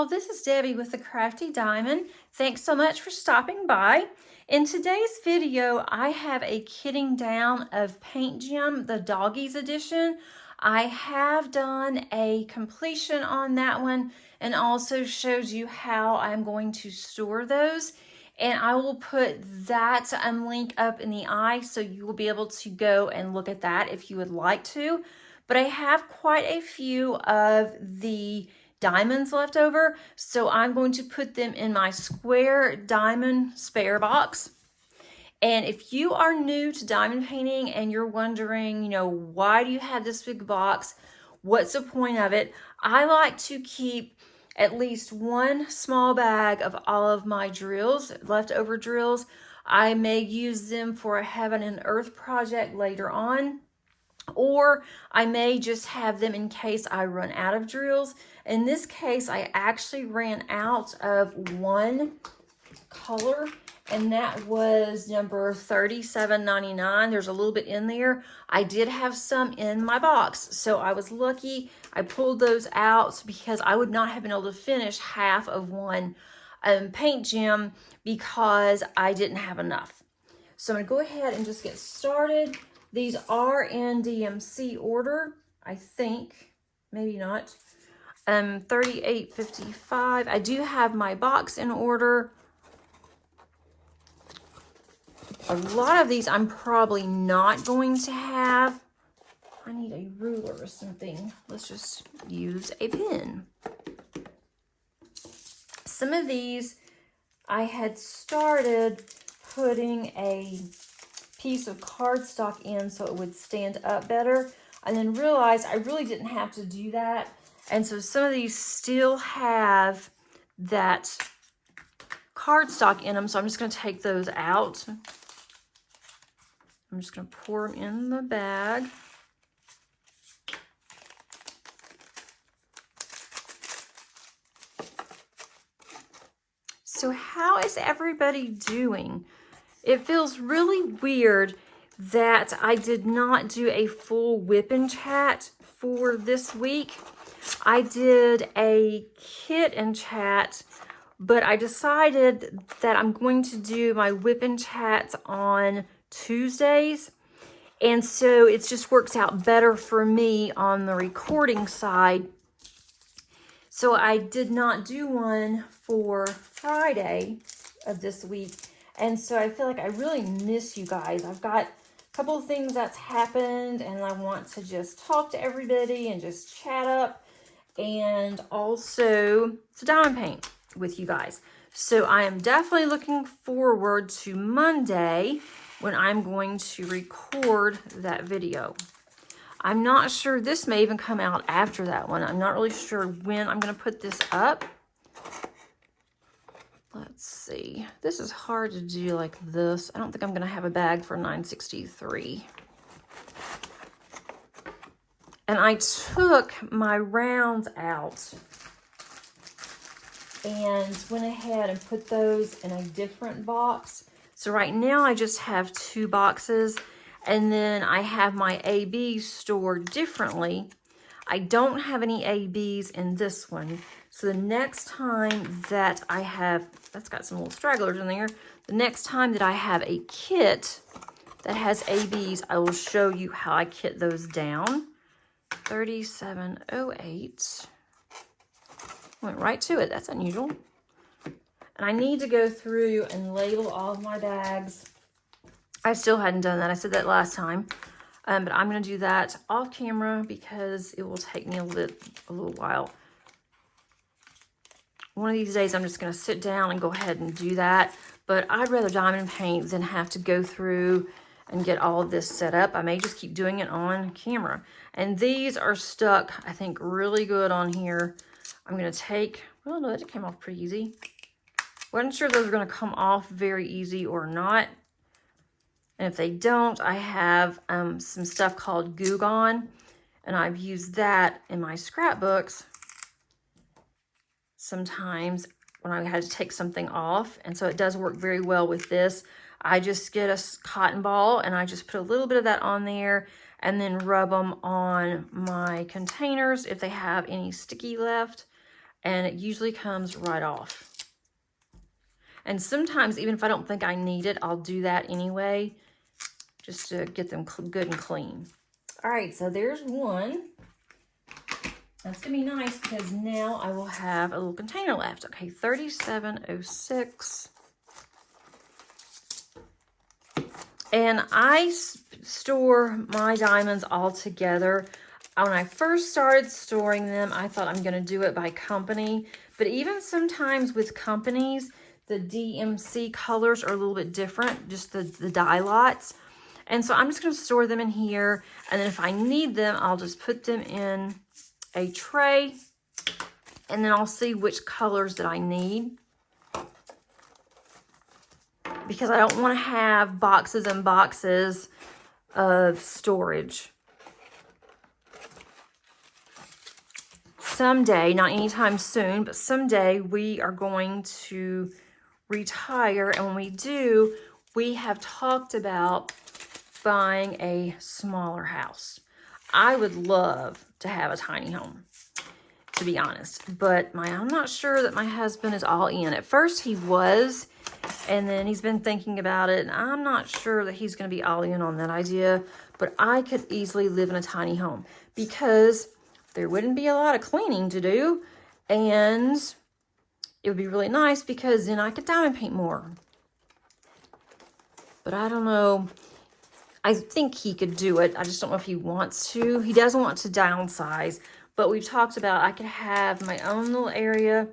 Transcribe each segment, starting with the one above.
y'all, this is Debbie with the Crafty Diamond. Thanks so much for stopping by. In today's video, I have a kitting down of Paint Gem, the Doggies edition. I have done a completion on that one and also showed you how I'm going to store those. And I will put that link up in the eye so you will be able to go and look at that if you would like to. But I have quite a few of the diamonds left over, so I'm going to put them in my square diamond spare box. And if you are new to diamond painting and you're wondering, why do you have this big box? What's the point of it? I like to keep at least one small bag of all of my drills, leftover drills. I may use them for a heaven and earth project later on, or I may just have them in case I run out of drills. In this case, I actually ran out of one color, and that was number 37.99. There's a little bit in there. I did have some in my box, so I was lucky. I pulled those out because I would not have been able to finish half of one Paint Gem because I didn't have enough. So I'm gonna go ahead and just get started. These are in DMC order, I think, maybe not. 38.55. I do have my box in order. A lot of these I'm probably not going to have. I need a ruler or something. Let's just use a pen. Some of these I had started putting a piece of cardstock in so it would stand up better, and then realized I really didn't have to do that. And so some of these still have that cardstock in them, so I'm just going to take those out. I'm just going to pour them in the bag. So how is everybody doing? It feels really weird that I did not do a full whip and chat for this week. I did a kit and chat, but I decided that I'm going to do my whip and chats on Tuesdays. And so it just works out better for me on the recording side. So I did not do one for Friday of this week. And so I feel like I really miss you guys. I've got a couple of things that's happened and I want to just talk to everybody and just chat up and also to diamond paint with you guys. So I am definitely looking forward to Monday when I'm going to record that video. I'm not sure, this may even come out after that one. I'm not really sure when I'm going to put this up. Let's see. This is hard to do like this. I don't think I'm going to have a bag for $9.63. And I took my rounds out and went ahead and put those in a different box. So right now I just have two boxes, and then I have my ABs stored differently. I don't have any ABs in this one. So the next time that I have, that's got some little stragglers in there. The next time that I have a kit that has ABs, I will show you how I kit those down. 37.08. Went right to it. That's unusual. And I need to go through and label all of my bags. I still hadn't done that. I said that last time. But I'm going to do that off camera because it will take me a little while. One of these days, I'm just going to sit down and go ahead and do that. But I'd rather diamond paint than have to go through and get all of this set up. I may just keep doing it on camera. And these are stuck, I think, really good on here. I'm going to take, well, no, that came off pretty easy. Wasn't sure if those are going to come off very easy or not. And if they don't, I have some stuff called Goo Gone, and I've used that in my scrapbooks sometimes when I had to take something off. And so it does work very well with this. I just get a cotton ball and I just put a little bit of that on there and then rub them on my containers if they have any sticky left. and it usually comes right off. And sometimes, even if I don't think I need it, I'll do that anyway, just to get them good and clean. All right, so there's one. That's gonna be nice because now I will have a little container left. Okay, 3706. And I store my diamonds all together. When I first started storing them, I thought I'm gonna do it by company. But even sometimes with companies, the DMC colors are a little bit different, just the dye lots. And so I'm just gonna store them in here. And then if I need them, I'll just put them in a tray, and then I'll see which colors that I need, because I don't want to have boxes and boxes of storage. Someday, not anytime soon, but someday we are going to retire, and when we do, we have talked about buying a smaller house. I would love to have a tiny home, to be honest, but I'm not sure that my husband is all in. At first he was, and then he's been thinking about it, and I'm not sure that he's going to be all in on that idea, but I could easily live in a tiny home because there wouldn't be a lot of cleaning to do, and it would be really nice because then I could diamond paint more. But I don't know. I think he could do it. I just don't know if he wants to. He doesn't want to downsize, but we've talked about I could have my own little area,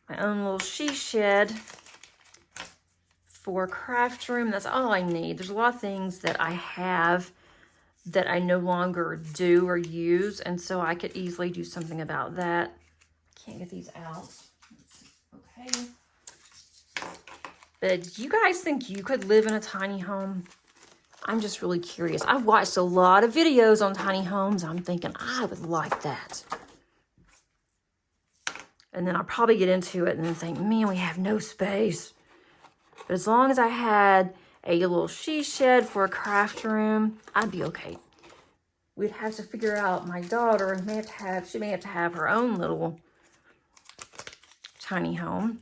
my own little she shed for a craft room. That's all I need. There's a lot of things that I have that I no longer do or use, and so I could easily do something about that. Can't get these out. Okay. But do you guys think you could live in a tiny home? I'm just really curious. I've watched a lot of videos on tiny homes. I'm thinking, I would like that. And then I'll probably get into it and then think, man, we have no space. But as long as I had a little she shed for a craft room, I'd be okay. We'd have to figure out, my daughter she may have to have her own little tiny home.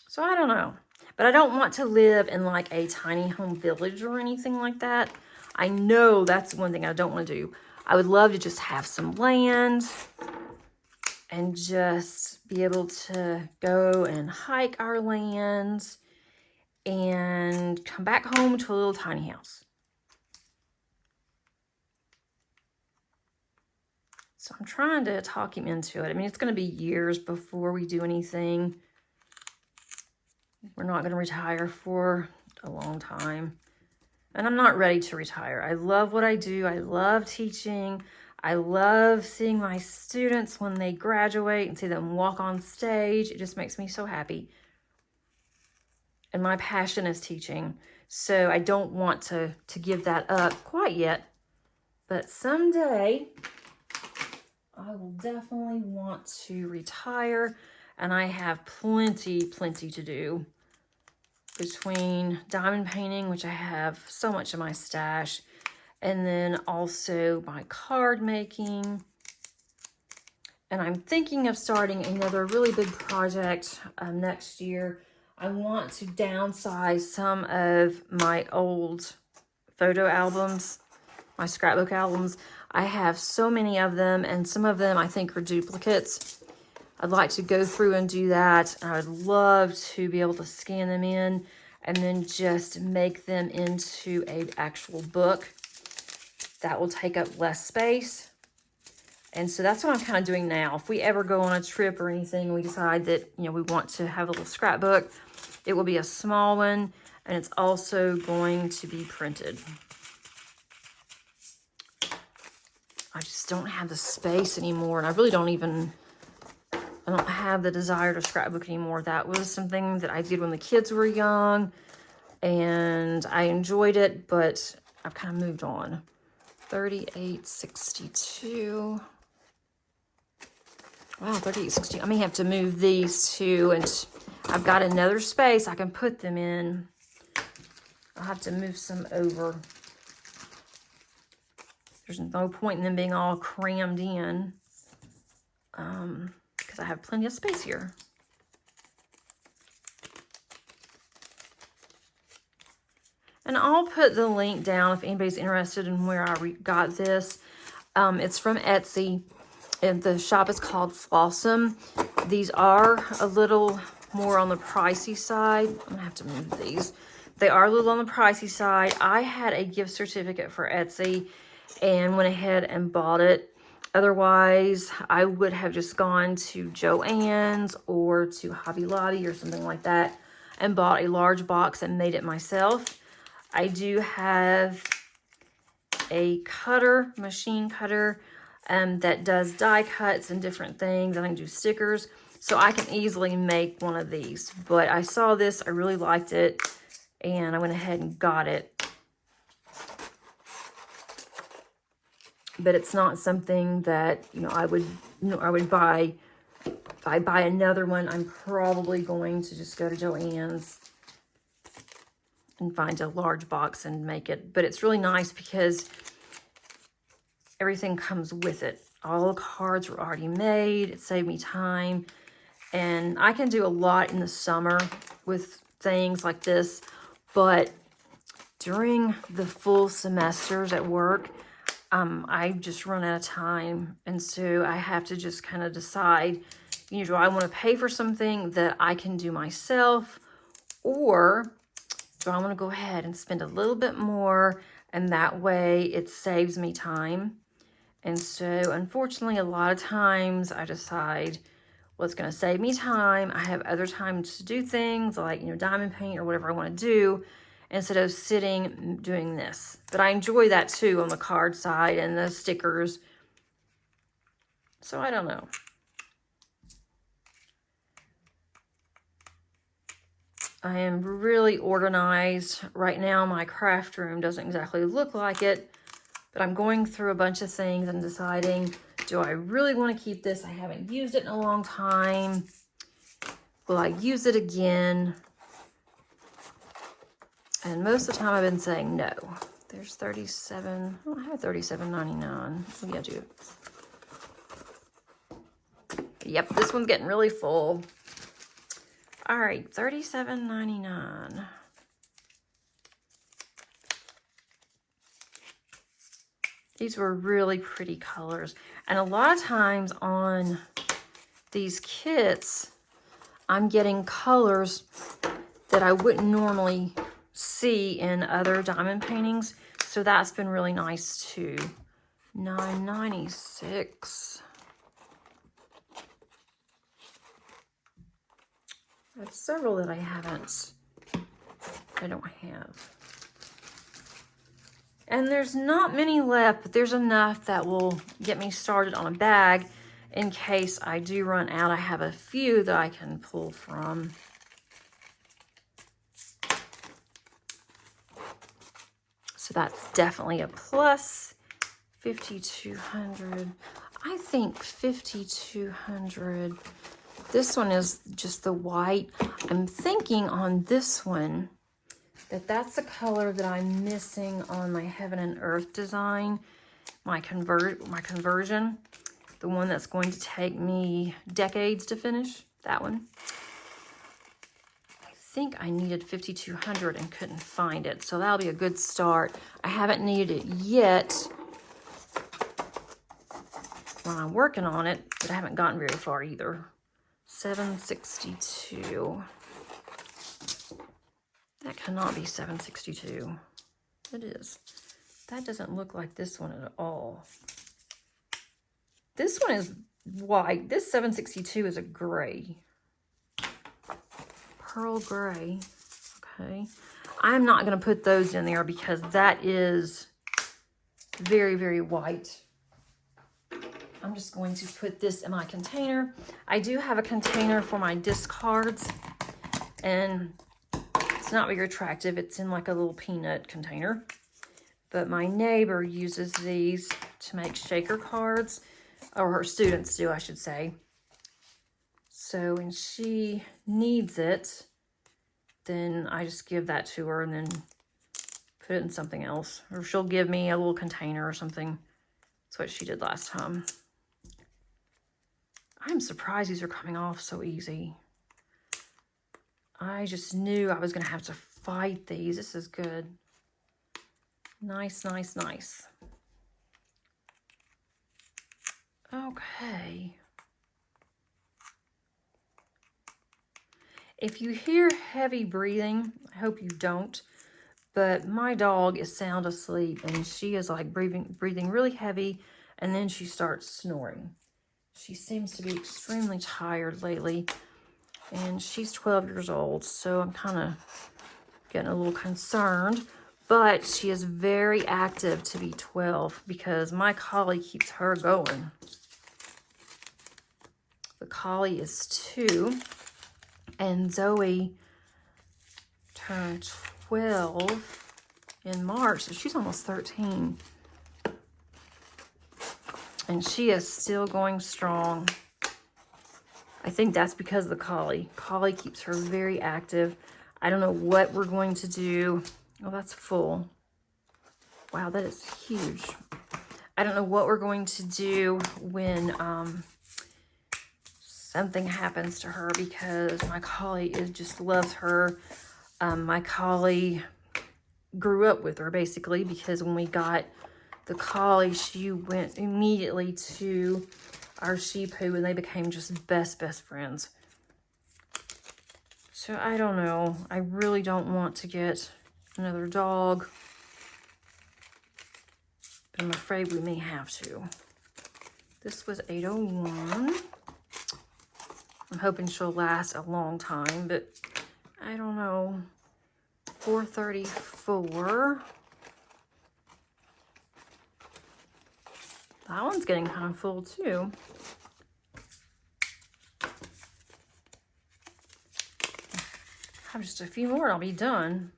So I don't know. But I don't want to live in like a tiny home village or anything like that. I know that's one thing I don't want to do. I would love to just have some land and just be able to go and hike our land and come back home to a little tiny house. So I'm trying to talk him into it. I mean, it's going to be years before we do anything. We're not going to retire for a long time. And I'm not ready to retire. I love what I do. I love teaching. I love seeing my students when they graduate and see them walk on stage. It just makes me so happy. And my passion is teaching. So I don't want to give that up quite yet. But someday, I will definitely want to retire. And I have plenty to do between diamond painting, which I have so much in my stash, and then also my card making. And I'm thinking of starting another really big project next year. I want to downsize some of my old photo albums, my scrapbook albums. I have so many of them, and some of them I think are duplicates. I'd like to go through and do that. I would love to be able to scan them in and then just make them into an actual book. That will take up less space. And so that's what I'm kind of doing now. If we ever go on a trip or anything, we decide that, we want to have a little scrapbook, it will be a small one, and it's also going to be printed. I just don't have the space anymore, and I really don't have the desire to scrapbook anymore. That was something that I did when the kids were young, and I enjoyed it, but I've kind of moved on. 3862. Wow, 3862. I may have to move these two, and I've got another space I can put them in. I'll have to move some over. There's no point in them being all crammed in because I have plenty of space here. And I'll put the link down if anybody's interested in where I got this. It's from Etsy, and the shop is called Flossom. These are a little more on the pricey side. I'm gonna have to move these. They are a little on the pricey side. I had a gift certificate for Etsy and went ahead and bought it. Otherwise, I would have just gone to Joann's or to Hobby Lobby or something like that and bought a large box and made it myself. I do have a cutter, machine cutter, that does die cuts and different things. I can do stickers, so I can easily make one of these. But I saw this, I really liked it, and I went ahead and got it. But it's not something that, you know, I would buy. If I buy another one, I'm probably going to just go to Joann's and find a large box and make it. But it's really nice because everything comes with it. All the cards were already made. It saved me time. And I can do a lot in the summer with things like this. But during the full semesters at work, I just run out of time. And so I have to just kind of decide, you know, do I want to pay for something that I can do myself, or do I want to go ahead and spend a little bit more, and that way it saves me time. And so unfortunately, a lot of times I decide, well, it's going to save me time. I have other times to do things like, you know, diamond paint or whatever I want to do, instead of sitting doing this. But I enjoy that too on the card side and the stickers. So I don't know. I am really organized. Right now, my craft room doesn't exactly look like it, but I'm going through a bunch of things and deciding, do I really want to keep this? I haven't used it in a long time. Will I use it again? And most of the time I've been saying no. There's 37. Oh, I have $37.99. Oh, yeah, I do. Yep, this one's getting really full. All right, $37.99. These were really pretty colors. And a lot of times on these kits, I'm getting colors that I wouldn't normally see in other diamond paintings. So that's been really nice too. $9.96. I have several that I don't have. And there's not many left, but there's enough that will get me started on a bag in case I do run out. I have a few that I can pull from. So that's definitely a plus. 5,200. I think 5,200. This one is just the white. I'm thinking on this one that that's the color that I'm missing on my Heaven and Earth design, my conversion, the one that's going to take me decades to finish, that one. I think I needed 5,200 and couldn't find it, so that'll be a good start. I haven't needed it yet when I'm working on it, but I haven't gotten very far either. 762. That cannot be 762. It is. That doesn't look like this one at all. This one is white. This 762 is a gray. Pearl gray. Okay. I'm not going to put those in there because that is very, very white. I'm just going to put this in my container. I do have a container for my discards, and it's not very attractive. It's in like a little peanut container. But my neighbor uses these to make shaker cards, or her students do, I should say. So when she needs it, then I just give that to her and then put it in something else. Or she'll give me a little container or something That's what she did last time. I'm surprised these are coming off so easy. I just knew I was going to have to fight these. This is good. Nice, nice, nice. Okay. If you hear heavy breathing, I hope you don't, but my dog is sound asleep and she is like breathing really heavy, and then she starts snoring. She seems to be extremely tired lately, and she's 12 years old, so I'm kind of getting a little concerned, but she is very active to be 12 because my collie keeps her going. The collie is 2, and Zoe turned 12 in March, so she's almost 13. And she is still going strong. I think that's because of the collie. Collie keeps her very active. I don't know what we're going to do. Oh, that's full. Wow, that is huge. I don't know what we're going to do when something happens to her, because my collie just loves her. My collie grew up with her basically, because when we got the collie, she went immediately to our Shih Tzu and they became just best friends. So I don't know. I really don't want to get another dog, but I'm afraid we may have to. This was 801. I'm hoping she'll last a long time, but I don't know. 434. That one's getting kind of full too. I have just a few more and I'll be done.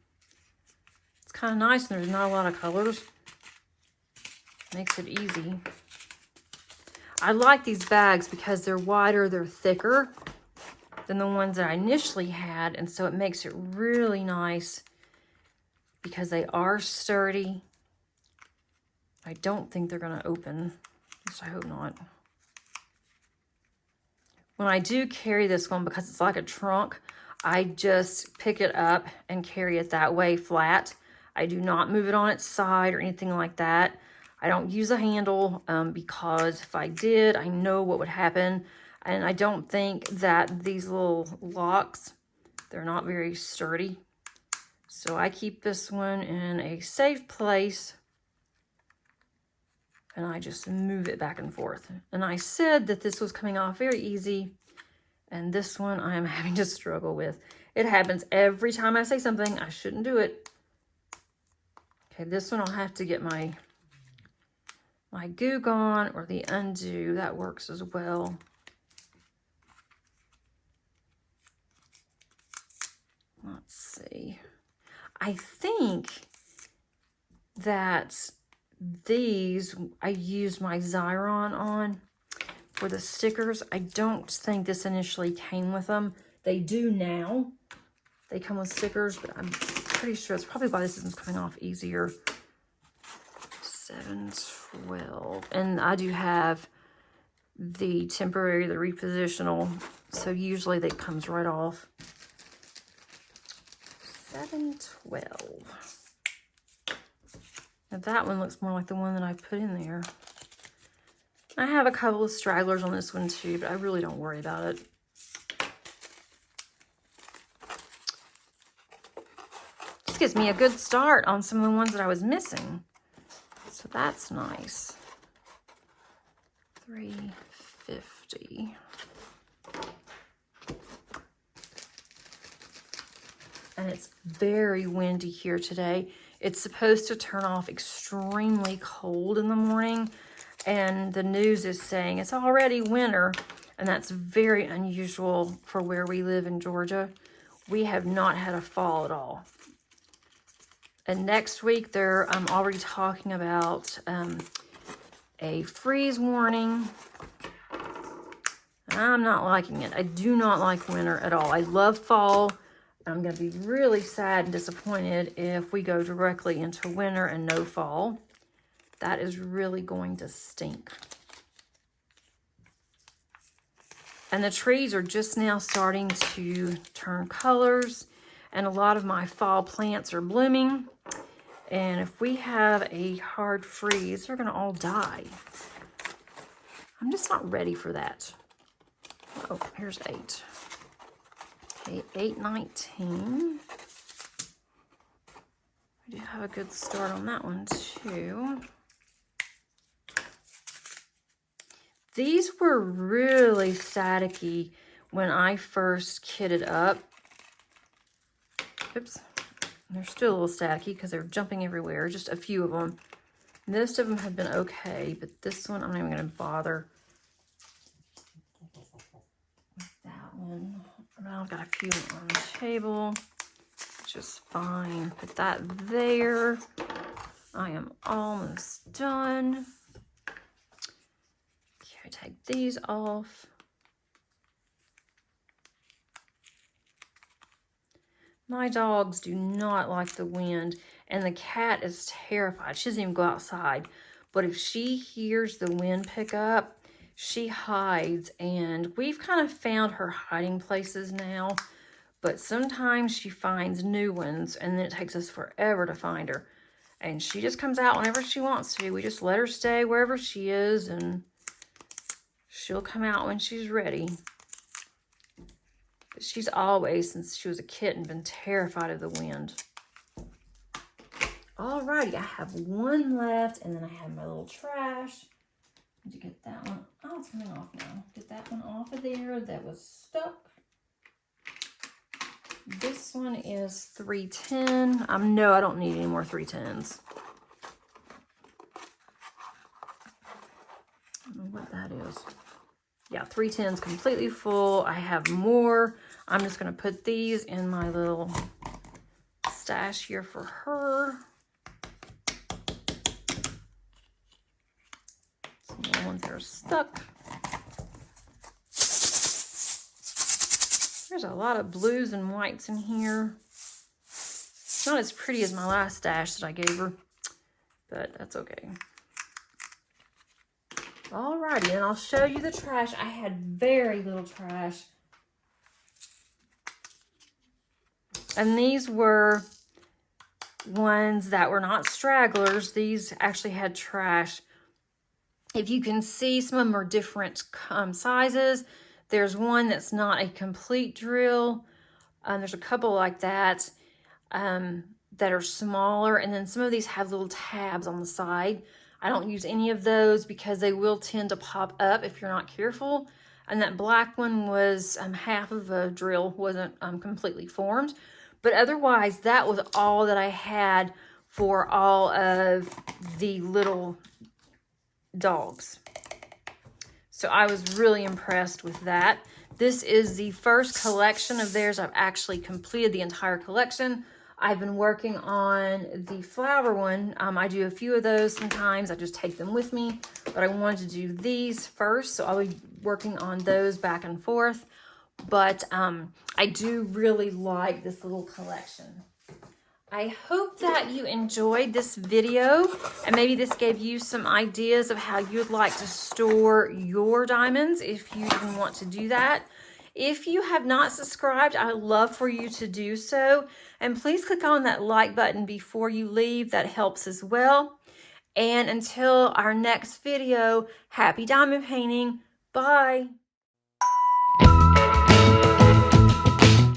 It's kind of nice and there's not a lot of colors. Makes it easy. I like these bags because they're wider, they're thicker than the ones that I initially had, and so it makes it really nice because they are sturdy. I don't think they're going to open. At least I hope not. When I do carry this one, because it's like a trunk, I just pick it up and carry it that way flat. I do not move it on its side or anything like that. I don't use a handle because if I did, I know what would happen. And I don't think that these little locks, they're not very sturdy. So I keep this one in a safe place. And I just move it back and forth. And I said that this was coming off very easy. And this one I am having to struggle with. It happens every time I say something. I shouldn't do it. Okay, this one I'll have to get my Goo Gone or the Undo. That works as well. Let's see. I think that these I used my Xyron on for the stickers. I don't think this initially came with them. They do now. They come with stickers, but I'm pretty sure it's probably why this isn't coming off easier. 712. And I do have the temporary, the repositional, so usually that comes right off. 712. Now that one looks more like the one that I put in there. I have a couple of stragglers on this one too, but I really don't worry about it. This gives me a good start on some of the ones that I was missing. So that's nice. 350. And it's very windy here today. It's supposed to turn off extremely cold in the morning, and the news is saying it's already winter, and that's very unusual for where we live in Georgia. We have not had a fall at all. And next week, they're already talking about a freeze warning. I'm not liking it. I do not like winter at all. I love fall. I'm going to be really sad and disappointed if we go directly into winter and no fall. that is really going to stink. And the trees are just now starting to turn colors, and a lot of my fall plants are blooming. And if we have a hard freeze, they're gonna all die. I'm just not ready for that. Oh, here's 8. Okay, 8/19. We do have a good start on that one too. These were really staticky when I first kitted up. Oops. They're still a little staticky because they're jumping everywhere, just a few of them. Most of them have been okay, but this one, I'm not even going to bother with that one. Well, I've got a few on the table, which is fine. Put that there. I am almost done. Okay, take these off. My dogs do not like the wind, and the cat is terrified. She doesn't even go outside. But if she hears the wind pick up, she hides, and we've kind of found her hiding places now. But sometimes she finds new ones, and then it takes us forever to find her. And she just comes out whenever she wants to. We just let her stay wherever she is, and she'll come out when she's ready. But she's always, since she was a kitten, been terrified of the wind. Alrighty, I have one left, and then I have my little trash. Need to get that one. Oh, it's coming off now. Get that one off of there that was stuck. This one is 310. No, I don't need any more 310s. I don't know what that is. Yeah, 310's completely full. I have more. I'm just going to put these in my little stash here for her. Some more ones that are stuck. There's a lot of blues and whites in here. It's not as pretty as my last stash that I gave her, but that's okay. Alrighty, and I'll show you the trash. I had very little trash. And these were ones that were not stragglers. These actually had trash. If you can see, some of them are different sizes. There's one that's not a complete drill. There's a couple like that that are smaller. And then some of these have little tabs on the side. I don't use any of those because they will tend to pop up if you're not careful. And that black one was half of a drill, wasn't completely formed. But otherwise, that was all that I had for all of the little dogs. So I was really impressed with that. This is the first collection of theirs. I've actually completed the entire collection. I've been working on the flower one. I do a few of those sometimes. I just take them with me. But I wanted to do these first, so I'll be working on those back and forth. But I do really like this little collection. I hope that you enjoyed this video, and maybe this gave you some ideas of how you'd like to store your diamonds if you even want to do that. If you have not subscribed, I would love for you to do so. And please click on that like button before you leave. That helps as well. And until our next video, happy diamond painting. Bye.